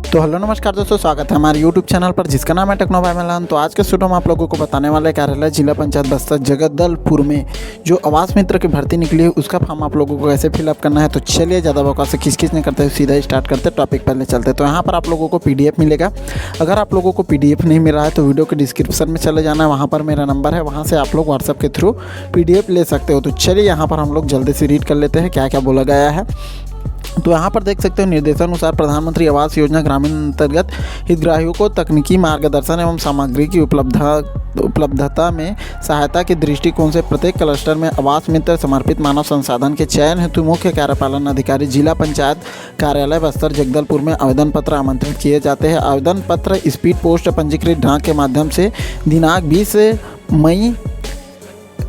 तो हेलो नमस्कार दोस्तों, स्वागत है हमारे यूट्यूब चैनल पर जिसका नाम है टेक्नो भाई मिलन। तो आज के वीडियो में आप लोगों को बताने वाले कार्यालय जिला पंचायत बस्तर जगदलपुर में जो आवास मित्र की भर्ती निकली है उसका फॉर्म आप लोगों को कैसे फिलअप करना है। तो चलिए ज़्यादा बकवास से खिच नहीं करते, सीधा स्टार्ट करते, टॉपिक पहले चलते। तो यहाँ पर आप लोगों को PDF मिलेगा। अगर आप लोगों को PDF नहीं मिल रहा है तो वीडियो के डिस्क्रिप्शन में चले जाना है, वहाँ पर मेरा नंबर है, वहाँ से आप लोग व्हाट्सएप के थ्रू PDF ले सकते हो। तो चलिए यहाँ पर हम लोग जल्दी से रीड कर लेते हैं क्या क्या बोला गया है। तो यहाँ पर देख सकते हो, निर्देशानुसार प्रधानमंत्री आवास योजना ग्रामीण अंतर्गत हितग्राहियों को तकनीकी मार्गदर्शन एवं सामग्री की उपलब्धता में सहायता के दृष्टिकोण से प्रत्येक क्लस्टर में आवास मित्र समर्पित मानव संसाधन के चयन हेतु मुख्य कार्यपालन अधिकारी जिला पंचायत कार्यालय बस्तर जगदलपुर में आवेदन पत्र आमंत्रित किए जाते हैं। आवेदन पत्र स्पीड पोस्ट पंजीकृत डाक के माध्यम से दिनांक 20 मई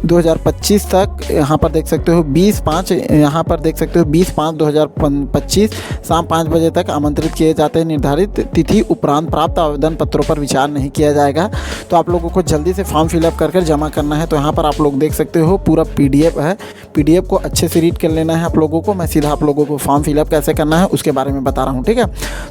2025 तक यहाँ पर देख सकते हो 20/5/2025 शाम 5 बजे तक आमंत्रित किए जाते हैं। निर्धारित तिथि उपरांत प्राप्त आवेदन पत्रों पर विचार नहीं किया जाएगा। तो आप लोगों को जल्दी से फॉर्म फिलअप कर जमा करना है। तो यहाँ पर आप लोग देख सकते हो पूरा PDF है, PDF को अच्छे से रीड कर लेना है आप लोगों को। मैं सीधा आप लोगों को फॉर्म फिलअप कैसे करना है उसके बारे में बता रहा हूँ, ठीक है।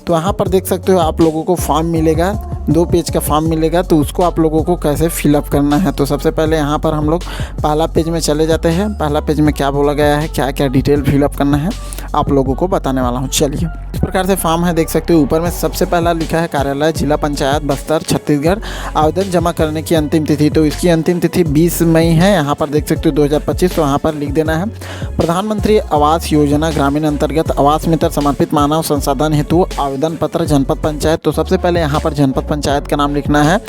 तो यहाँ पर देख सकते हो आप लोगों को फॉर्म मिलेगा, 2 पेज का फॉर्म मिलेगा। तो उसको आप लोगों को कैसे फिलअप करना है। तो सबसे पहले यहाँ पर हम लोग पहला पेज में चले जाते हैं। पहला पेज में क्या बोला गया है, क्या क्या डिटेल फिलअप करना है आप लोगों को बताने वाला हूँ। चलिए, इस प्रकार से फॉर्म है, देख सकते हो ऊपर में सबसे पहला लिखा है कार्यालय जिला पंचायत बस्तर छत्तीसगढ़, आवेदन जमा करने की अंतिम तिथि। तो इसकी अंतिम तिथि 20 मई है। यहाँ पर देख सकते हो 2025। तो यहाँ पर लिख देना है प्रधानमंत्री आवास योजना ग्रामीण अंतर्गत आवास मित्र समर्पित मानव संसाधन हेतु आवेदन पत्र जनपद पंचायत। तो सबसे पहले यहाँ पर जनपद पंचायत का नाम लिखना है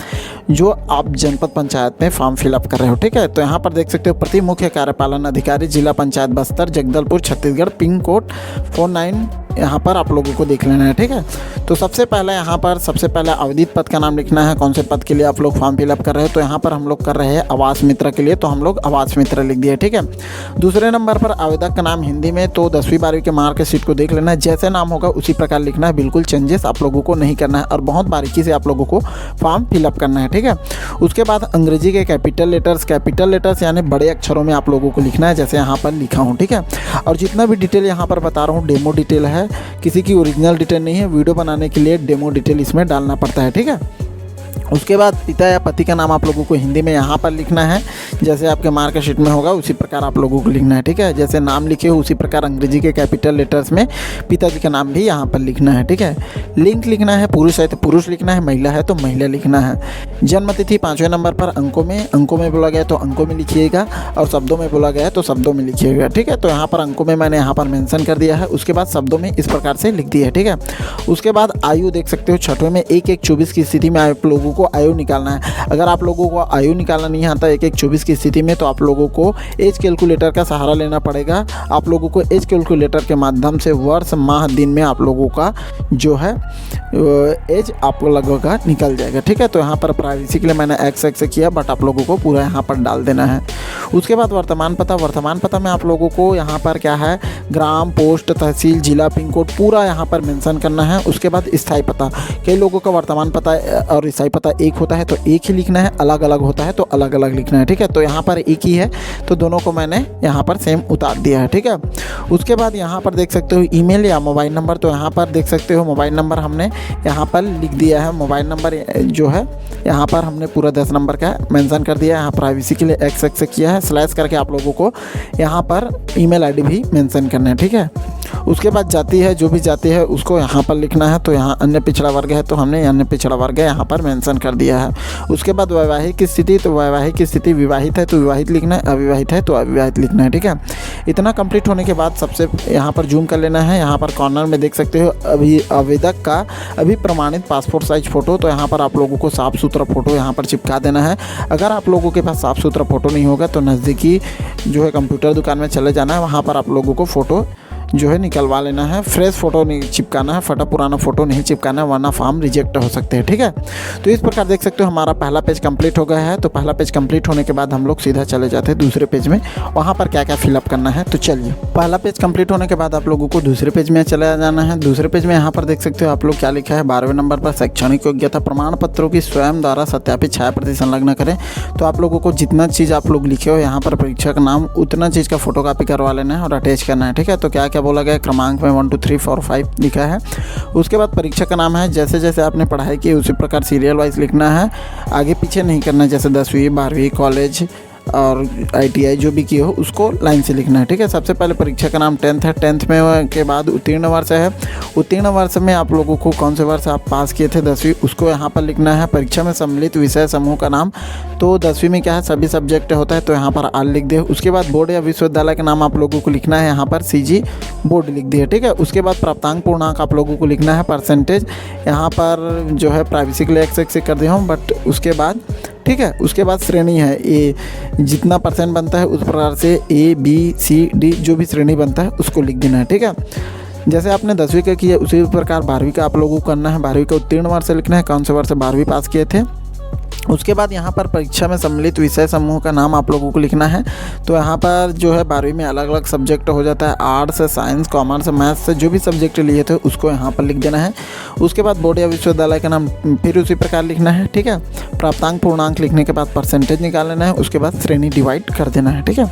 जो आप जनपद पंचायत में फॉर्म फिलअप कर रहे हो, ठीक है। तो यहाँ पर देख सकते हो प्रति मुख्य कार्यपालन अधिकारी जिला पंचायत बस्तर जगदलपुर छत्तीसगढ़, पिन कोड 49 यहाँ पर आप लोगों को देख लेना है, ठीक है। तो सबसे पहले यहाँ पर सबसे पहले आवेदित पद का नाम लिखना है, कौन से पद के लिए आप लोग फॉर्म फिलअप कर रहे हैं। तो यहाँ पर हम लोग कर रहे हैं आवास मित्र के लिए, तो हम लोग आवास मित्र लिख दिए, ठीक है। दूसरे नंबर पर आवेदक का नाम हिंदी में, तो 10वीं 12वीं के मार्कशीट को देख लेना है, जैसे नाम होगा उसी प्रकार लिखना है, बिल्कुल चेंजेस आप लोगों को नहीं करना है और बहुत बारीकी से आप लोगों को फॉर्म फिलअप करना है, ठीक है। उसके बाद अंग्रेजी के कैपिटल लेटर्स यानी बड़े अक्षरों में आप लोगों को लिखना है, जैसे यहाँ पर लिखा हूँ, ठीक है। और जितना भी डिटेल यहाँ पर बता रहा हूँ डेमो डिटेल है, किसी की ओरिजिनल डिटेल नहीं है। वीडियो बनाने के लिए डेमो डिटेल इसमें डालना पड़ता है, ठीक है। उसके बाद पिता या पति का नाम आप लोगों को हिंदी में यहाँ पर लिखना है, जैसे आपके मार्कशीट में होगा उसी प्रकार आप लोगों को लिखना है, ठीक है। जैसे नाम लिखे हो उसी प्रकार अंग्रेजी के कैपिटल लेटर्स में पिताजी का नाम भी यहाँ पर लिखना है, ठीक है। लिंग लिखना है, पुरुष है तो पुरुष लिखना है, महिला है तो महिला लिखना है। जन्म तिथि 5वें नंबर पर अंकों में बोला गया तो अंकों में लिखिएगा और शब्दों में बोला गया तो शब्दों में लिखिएगा, ठीक है। तो यहाँ पर अंकों में मैंने यहाँ पर मेंशन कर दिया है। उसके बाद शब्दों में इस प्रकार से लिख दिया है, ठीक है। उसके बाद आयु देख सकते हो 6वें में 1/1/24 की स्थिति में आप लोगों को आयु निकालना है। अगर आप लोगों को आयु निकालना नहीं आता 1/1/24 की स्थिति में तो आप लोगों को एज कैलकुलेटर का सहारा लेना पड़ेगा। आप लोगों को एज कैलकुलेटर के माध्यम से वर्ष माह दिन में आप लोगों का जो है एज आपको लगभग निकल जाएगा, ठीक है। तो यहाँ पर प्राइवेसी के लिए मैंने X किया, बट आप लोगों को पूरा यहाँ पर डाल देना है। उसके बाद वर्तमान पता में आप लोगों को यहाँ पर क्या है, ग्राम, पोस्ट, तहसील, जिला, पिन कोड पूरा यहाँ पर मेंशन करना है। उसके बाद स्थायी पता, कई लोगों का वर्तमान पता और स्थायी पता एक होता है तो एक ही लिखना है, अलग अलग होता है तो अलग अलग लिखना है, ठीक है। तो यहाँ पर एक ही है तो दोनों को मैंने यहाँ पर सेम उतार दिया है, ठीक है। उसके बाद यहाँ पर देख सकते हो ईमेल या मोबाइल नंबर। तो यहाँ पर देख सकते हो मोबाइल नंबर हमने यहाँ पर लिख दिया है। मोबाइल नंबर जो है यहाँ पर हमने पूरा 10 नंबर का मेंशन कर दिया है। यहाँ प्राइवेसी के लिए X किया है, स्लैश करके आप लोगों को यहाँ पर ईमेल ID भी मेंशन करना है, ठीक है। उसके बाद जाति है, जो भी जाति है उसको यहाँ पर लिखना है। तो यहाँ अन्य पिछड़ा वर्ग है तो हमने अन्य पिछड़ा वर्ग है यहाँ पर मेंशन कर दिया है। उसके बाद वैवाहिक स्थिति, तो वैवाहिक स्थिति विवाहित है तो विवाहित लिखना है, अविवाहित है तो अविवाहित लिखना है, ठीक है। इतना कंप्लीट होने के बाद सबसे यहाँ पर जूम कर लेना है। यहाँ पर कॉर्नर में देख सकते हो अभी आवेदक का अभी प्रमाणित पासपोर्ट साइज फ़ोटो। तो यहाँ पर आप लोगों को साफ़ सुथरा फ़ोटो यहाँ पर चिपका देना है। अगर आप लोगों के पास साफ़ सुथरा फ़ोटो नहीं होगा तो नज़दीकी जो है कंप्यूटर दुकान में चले जाना है, वहाँ पर आप लोगों को फ़ोटो जो है निकलवा लेना है। फ्रेश फ़ोटो नहीं चिपकाना है, फटा पुराना फ़ोटो नहीं चिपकाना है, वरना फॉर्म रिजेक्ट हो सकते हैं, ठीक है। तो इस प्रकार देख सकते हो हमारा पहला पेज कंप्लीट हो गया है। तो पहला पेज कंप्लीट होने के बाद हम लोग सीधा चले जाते हैं दूसरे पेज में, वहाँ पर क्या क्या फिलअप करना है। तो चलिए, पहला पेज कंप्लीट होने के बाद आप लोगों को दूसरे पेज में चला जाना है। दूसरे पेज में यहाँ पर देख सकते हो आप लोग क्या लिखा है, 12वें नंबर पर शैक्षणिक योग्यता प्रमाण पत्रों की स्वयं द्वारा सत्यापित छायाप्रति संलग्न करें। तो आप लोगों को जितना चीज़ आप लोग लिखे हो यहाँ पर परीक्षा का नाम उतना चीज़ का फोटोकॉपी करवा लेना है और अटैच करना है, ठीक है। तो क्या क्या बोला गया, क्रमांक में 1 2 3 4 5 लिखा है। उसके बाद परीक्षा का नाम है, जैसे जैसे आपने पढ़ाई की उसी प्रकार सीरियल वाइज लिखना है, आगे पीछे नहीं करना है। जैसे 10वीं 12वीं कॉलेज और ITI जो भी किए हो उसको लाइन से लिखना है, ठीक है। सबसे पहले परीक्षा का नाम 10th है, 10th में के बाद उत्तीर्ण वर्ष है। उत्तीर्ण वर्ष में आप लोगों को कौन से वर्ष आप पास किए थे 10वीं, उसको यहाँ पर लिखना है। परीक्षा में सम्मिलित विषय समूह का नाम, तो 10वीं में क्या है, सभी सब्जेक्ट होता है, तो यहाँ पर आल लिख दे। उसके बाद बोर्ड या विश्वविद्यालय का नाम आप लोगों को लिखना है, यहाँ पर CG बोर्ड लिख दिए, ठीक है। उसके बाद प्राप्तांक पूर्णांक आप लोगों को लिखना है, परसेंटेज यहाँ पर जो है प्राइवेसी के लिए x से कर दिया हूँ, बट उसके बाद ठीक है। उसके बाद श्रेणी है, ए जितना % बनता है उस प्रकार से ABCD जो भी श्रेणी बनता है उसको लिख देना है, ठीक है। जैसे आपने 10वीं का किया उसी प्रकार 12वीं का आप लोगों को करना है। 12वीं का उत्तीर्ण वर्ष लिखना है, कौन से वर्ष 12वीं पास किए थे। उसके बाद यहाँ पर परीक्षा में सम्मिलित विषय समूह का नाम आप लोगों को लिखना है। तो यहाँ पर जो है 12वीं में अलग अलग सब्जेक्ट हो जाता है, आर्ट्स, साइंस, कॉमर्स, मैथ्स, जो भी सब्जेक्ट लिए थे उसको यहाँ पर लिख देना है। उसके बाद बोर्ड या विश्वविद्यालय का नाम फिर उसी प्रकार लिखना है, ठीक है। प्राप्तांक पूर्णांक लिखने के बाद परसेंटेज निकाल लेना है, उसके बाद श्रेणी डिवाइड कर देना है, ठीक है।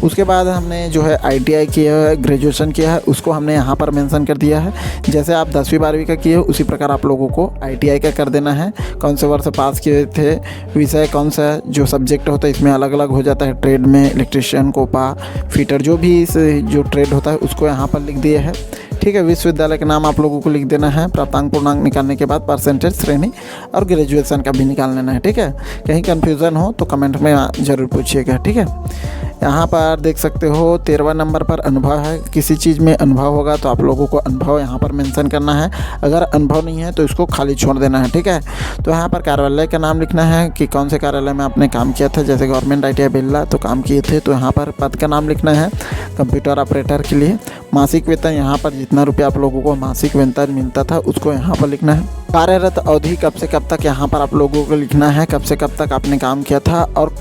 उसके बाद हमने जो है ITI किया है, ग्रेजुएशन किया है, उसको हमने यहाँ पर मेंशन कर दिया है। जैसे आप 10वीं 12वीं का किए हो उसी प्रकार आप लोगों को ITI का कर देना है, कौन से वर्ष पास किए थे, विषय कौन सा जो सब्जेक्ट होता है इसमें अलग अलग हो जाता है। ट्रेड में इलेक्ट्रिशियन, कोपा, फिटर, जो भी इस जो ट्रेड होता है उसको यहाँ पर लिख दिए है, ठीक है। विश्वविद्यालय का नाम आप लोगों को लिख देना है। प्राप्तांक पूर्णांक निकालने के बाद परसेंटेज, श्रेणी और ग्रेजुएशन का भी निकाल लेना है, ठीक है। कहीं कन्फ्यूज़न हो तो कमेंट में ज़रूर पूछिएगा, ठीक है। यहाँ पर देख सकते हो 13वां नंबर पर अनुभव है। किसी चीज़ में अनुभव होगा तो आप लोगों को अनुभव यहाँ पर मेंशन करना है, अगर अनुभव नहीं है तो इसको खाली छोड़ देना है, ठीक है। तो यहाँ पर कार्यालय का नाम लिखना है कि कौन से कार्यालय में आपने काम किया था। जैसे गवर्नमेंट ITI बेल्ला तो काम किए थे, तो यहाँ पर पद का नाम लिखना है कंप्यूटर ऑपरेटर के लिए। मासिक वेतन, यहाँ पर जितना रुपया आप लोगों को मासिक वेतन मिलता था उसको यहाँ पर लिखना है। कार्यरत अवधि कब से कब तक यहाँ पर आप लोगों को लिखना है, कब से कब तक आपने काम किया था और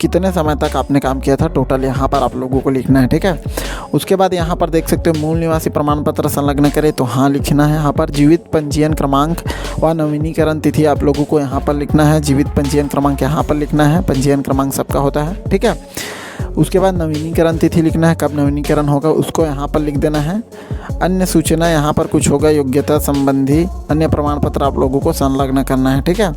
कितने समय तक आपने काम किया था, टोटल यहाँ पर आप लोगों को लिखना है, ठीक है। उसके बाद यहाँ पर देख सकते हो मूल निवासी प्रमाण पत्र संलग्न करें, तो हाँ लिखना है। यहाँ पर जीवित पंजीयन क्रमांक व नवीनीकरण तिथि आप लोगों को यहाँ पर लिखना है। जीवित पंजीयन क्रमांक यहाँ पर लिखना है, पंजीयन क्रमांक सबका होता है, ठीक है। उसके बाद नवीनीकरण तिथि लिखना है, कब नवीनीकरण होगा उसको यहाँ पर लिख देना है। अन्य सूचना यहाँ पर कुछ होगा, योग्यता संबंधी अन्य प्रमाण पत्र आप लोगों को संलग्न करना है, ठीक है।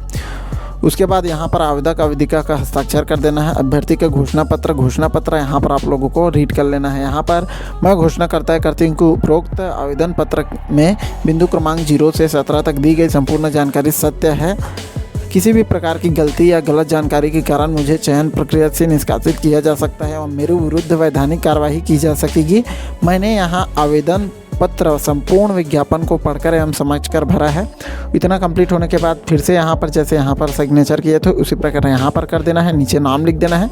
उसके बाद यहाँ पर आवेदक अवधिका का हस्ताक्षर कर देना है। अभ्यर्थी का घोषणा पत्र यहाँ पर आप लोगों को रीड कर लेना है। यहाँ पर मैं घोषणा करती हूँ कि उपरोक्त आवेदन पत्र में बिंदु क्रमांक 0 से 17 तक दी गई संपूर्ण जानकारी सत्य है। किसी भी प्रकार की गलती या गलत जानकारी के कारण मुझे चयन प्रक्रिया से निष्कासित किया जा सकता है और मेरे विरुद्ध वैधानिक कार्रवाई की जा सकेगी। मैंने यहाँ आवेदन पत्र संपूर्ण विज्ञापन को पढ़कर एवं समझकर भरा है। इतना कंप्लीट होने के बाद फिर से यहाँ पर जैसे यहाँ पर सिग्नेचर किए थे उसी प्रकार यहाँ पर कर देना है, नीचे नाम लिख देना है।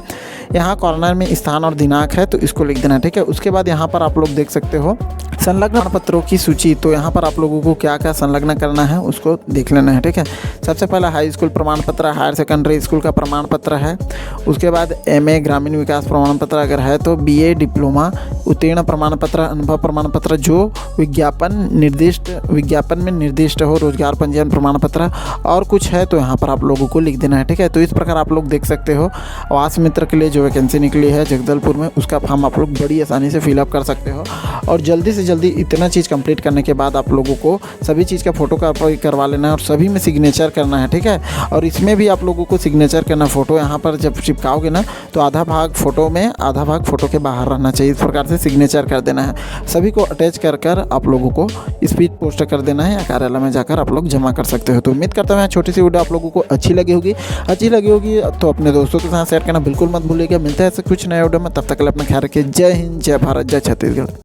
यहाँ कॉर्नर में स्थान और दिनांक है तो इसको लिख देना है, ठीक है। उसके बाद यहाँ पर आप लोग देख सकते हो संलग्न पत्रों की सूची, तो यहाँ पर आप लोगों को क्या क्या संलग्न करना है उसको देख लेना है, ठीक है। सबसे पहला हाई स्कूल प्रमाण पत्र, हायर सेकेंडरी स्कूल का प्रमाण पत्र है। उसके बाद MA ग्रामीण विकास प्रमाण पत्र अगर है तो BA डिप्लोमा उत्तीर्ण प्रमाण पत्र, अनुभव प्रमाण पत्र जो विज्ञापन में निर्दिष्ट हो, रोजगार पंजीयन प्रमाण पत्र और कुछ है तो यहाँ पर आप लोगों को लिख देना है, ठीक है। तो इस प्रकार आप लोग देख सकते हो आवास मित्र के लिए जो वैकेंसी निकली है जगदलपुर में, उसका फॉर्म आप लोग बड़ी आसानी से फिलअप कर सकते हो। और जल्दी से जल्दी इतना चीज़ कंप्लीट करने के बाद आप लोगों को सभी चीज़ का फोटो कॉपी करवा लेना है और सभी में सिग्नेचर करना है, ठीक है। और इसमें भी आप लोगों को सिग्नेचर करना, फोटो यहाँ पर जब चिपकाओगे ना तो आधा भाग फोटो में, आधा भाग फोटो के बाहर रहना चाहिए। इस प्रकार से सिग्नेचर कर देना है। सभी को अटैच कर आप लोगों को स्पीड पोस्ट कर देना है या कार्यालय में जाकर आप लोग जमा कर सकते हो। तो उम्मीद करता हूँ छोटी सी वीडियो आप लोगों को अच्छी लगी होगी तो अपने दोस्तों के साथ शेयर करना बिल्कुल मत भूलिएगा। मिलता है ऐसे कुछ नए वीडियो में, तब तक अपना ख्याल रखिए। जय हिंद, जय भारत, जय छत्तीसगढ़।